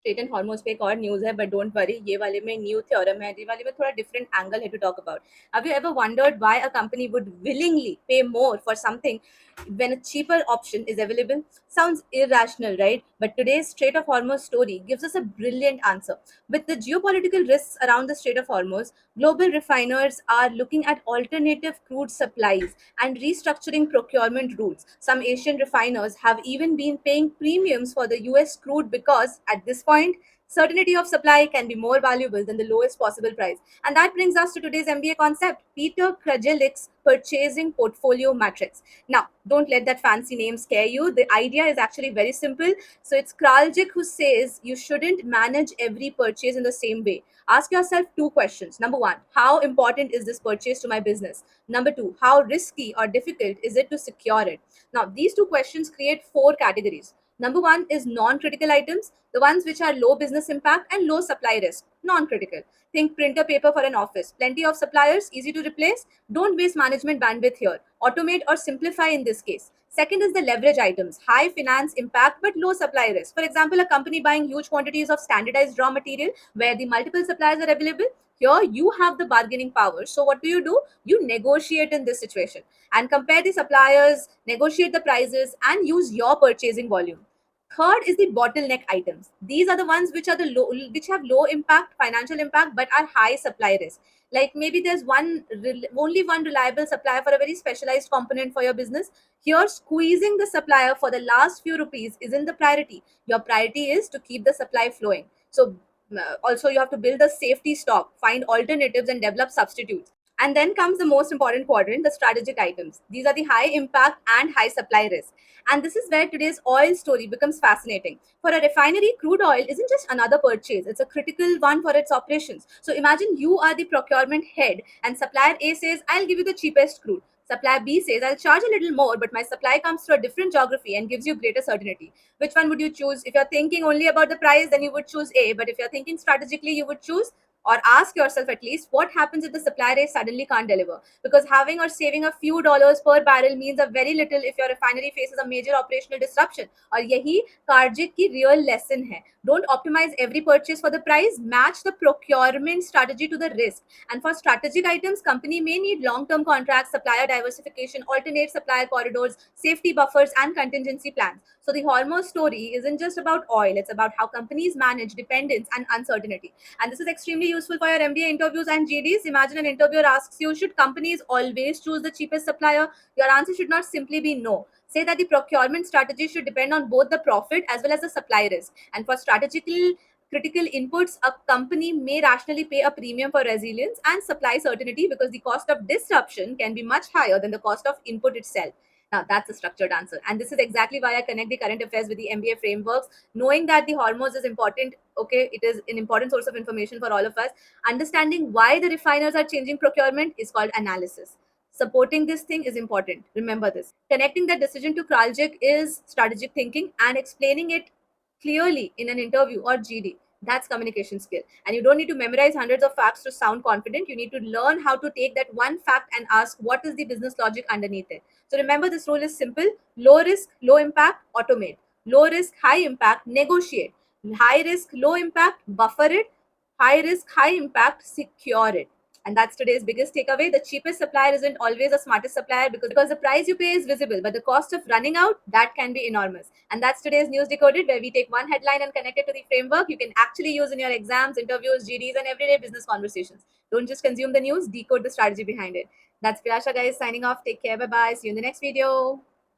Patent hormones पे एक और न्यूज है, बट डोंट वरी, ये वाले में न्यू थ्योरम है, ये वाले में थोड़ा डिफरेंट एंगल है to talk about. Have you ever wondered why a company would willingly pay more for something when a cheaper option is available? Sounds irrational, right? But today's Strait of Hormuz story gives us a brilliant answer. With the geopolitical risks around the Strait of Hormuz, global refiners are looking at alternative crude supplies and restructuring procurement routes. Some Asian refiners have even been paying premiums for the US crude because, at this point, certainty of supply can be more valuable than the lowest possible price. And that brings us to today's MBA concept, Peter Krajelik's purchasing portfolio matrix. Now, don't let that fancy name scare you. The idea is actually very simple. So it's Kraljik who says you shouldn't manage every purchase in the same way. Ask yourself two questions. Number one, how important is this purchase to my business? Number two, how risky or difficult is it to secure it? Now, these two questions create four categories. Number one is non-critical items, the ones which are low business impact and low supply risk. Non-critical. Think printer paper for an office. Plenty of suppliers, easy to replace. Don't waste management bandwidth here. Automate or simplify in this case. Second is the leverage items, high finance impact but low supply risk. For example, a company buying huge quantities of standardized raw material where the multiple suppliers are available. Here you have the bargaining power. So what do? You negotiate in this situation and compare the suppliers, negotiate the prices, and use your purchasing volume. Third is the bottleneck items. These are the ones which are the low, which have low impact, financial impact, but are high supply risk. Like maybe there's only one reliable supplier for a very specialized component for your business. Here, squeezing the supplier for the last few rupees isn't the priority. Your priority is to keep the supply flowing. So also you have to build a safety stock, find alternatives, and develop substitutes. And then comes the most important quadrant, the strategic items. These are the high impact and high supply risk. And this is where today's oil story becomes fascinating. For a refinery, crude oil isn't just another purchase, it's a critical one for its operations. So imagine you are the procurement head, and supplier A says, I'll give you the cheapest crude. Supplier B says, I'll charge a little more, but my supply comes through a different geography and gives you greater certainty. Which one would you choose? If you're thinking only about the price, then you would choose A. But if you're thinking strategically, you would choose, or ask yourself at least, what happens if the supplier A suddenly can't deliver? Because having or saving a few dollars per barrel means a very little if your refinery faces a major operational disruption. और यही कार्जिक की real lesson है. Don't optimize every purchase for the price. Match the procurement strategy to the risk. And for strategic items, company may need long-term contracts, supplier diversification, alternate supplier corridors, safety buffers, and contingency plans. So the Hormuz story isn't just about oil. It's about how companies manage dependence and uncertainty. And this is extremely useful for your MBA interviews and GDs. Imagine an interviewer asks you, should companies always choose the cheapest supplier? Your answer should not simply be no. Say that the procurement strategy should depend on both the profit as well as the supply risk. And for strategical critical inputs, a company may rationally pay a premium for resilience and supply certainty because the cost of disruption can be much higher than the cost of input itself. Now, that's a structured answer. And this is exactly why I connect the current affairs with the MBA frameworks. Knowing that the hormones is important, okay, it is an important source of information for all of us. Understanding why the refiners are changing procurement is called analysis. Supporting this thing is important. Remember this. Connecting that decision to Kraljik is strategic thinking, and explaining it clearly in an interview or GD. That's communication skill. And you don't need to memorize hundreds of facts to sound confident. You need to learn how to take that one fact and ask what is the business logic underneath it. So remember, this rule is simple: low risk, low impact, automate. Low risk, high impact, negotiate. High risk, low impact, buffer it. High risk, high impact, secure it. And that's today's biggest takeaway. The cheapest supplier isn't always the smartest supplier, because the price you pay is visible, but the cost of running out, that can be enormous. And that's today's News Decoded, where we take one headline and connect it to the framework you can actually use in your exams, interviews, GDs, and everyday business conversations. Don't just consume the news, decode the strategy behind it. That's Pirasha, guys, signing off. Take care. Bye bye. See you in the next video.